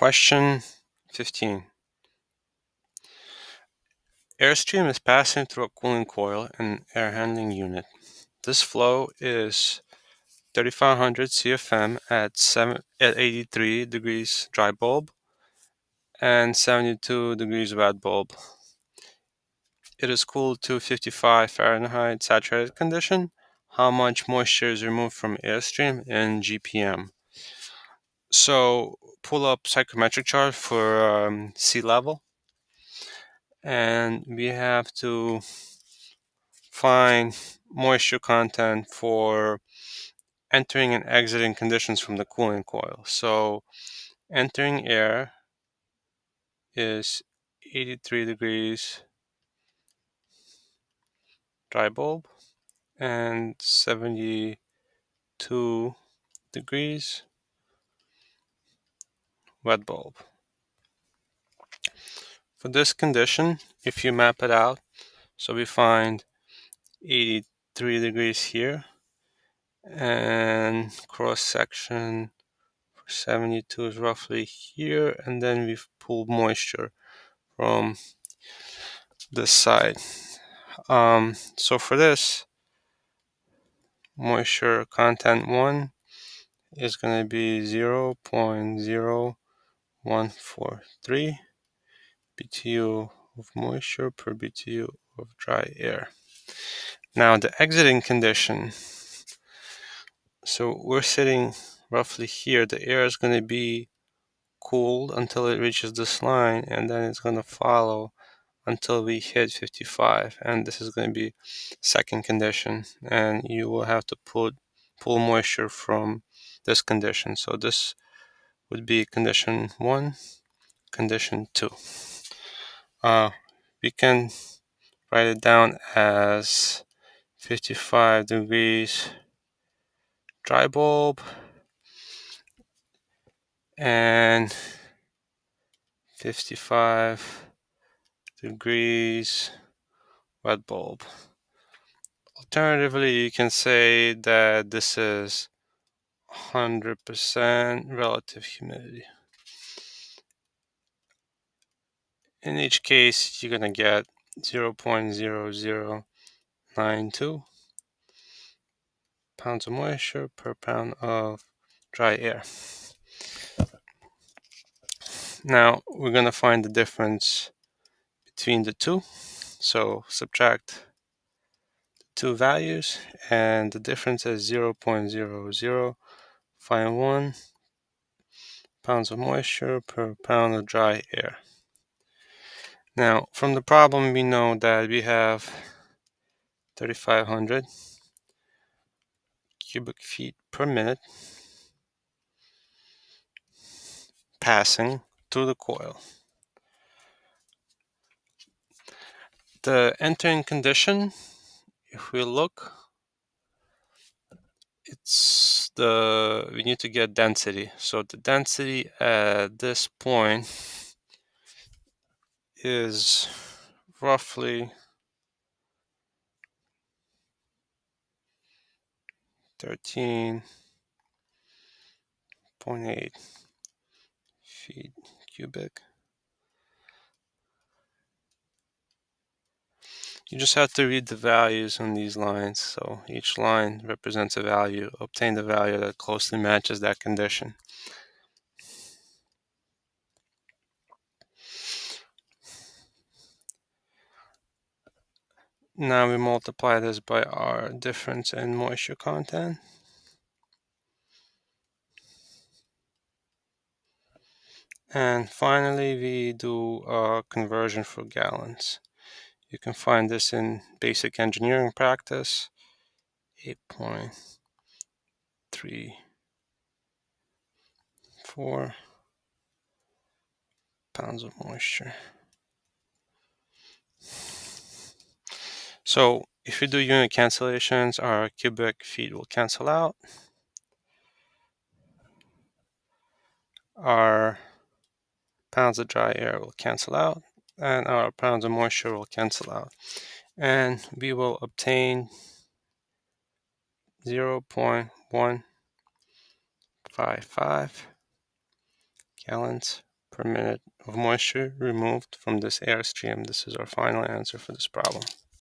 Question 15. Airstream is passing through a cooling coil and air handling unit. This flow is 3500 CFM at 83 degrees dry bulb and 72 degrees wet bulb. It is cooled to 55 Fahrenheit saturated condition. How much moisture is removed from airstream in GPM? So pull up psychrometric chart for sea level, and we have to find moisture content for entering and exiting conditions from the cooling coil. So entering air is 83 degrees dry bulb and 72 degrees wet bulb. For this condition, if you map it out, so we find 83 degrees here, and cross section for 72 is roughly here, and then we've pulled moisture from this side. So for this, moisture content 1 is going to be 0.0143 BTU of moisture per BTU of dry air. Now the exiting condition, so we're sitting roughly here. The air is going to be cooled until it reaches this line, and then it's going to follow until we hit 55, and this is going to be second condition, and you will have to pull moisture from this condition. So this would be condition 1, condition 2. We can write it down as 55 degrees dry bulb and 55 degrees wet bulb. Alternatively, you can say that this is 100% relative humidity. In each case, you're going to get 0.0092 pounds of moisture per pound of dry air. Now, we're going to find the difference between the two. So subtract the two values, and the difference is 0.0051 pounds of moisture per pound of dry air. Now, from the problem, we know that we have 3,500 cubic feet per minute passing through the coil. The entering condition, if we look, we need to get density. So the density at this point is roughly 13.8 feet cubic. You just have to read the values on these lines. So each line represents a value. Obtain the value that closely matches that condition. Now we multiply this by our difference in moisture content. And finally, we do a conversion for gallons. You can find this in basic engineering practice, 8.34 pounds of moisture. So if we do unit cancellations, our cubic feet will cancel out. Our pounds of dry air will cancel out, and our pounds of moisture will cancel out. And we will obtain 0.155 gallons per minute of moisture removed from this air stream. This is our final answer for this problem.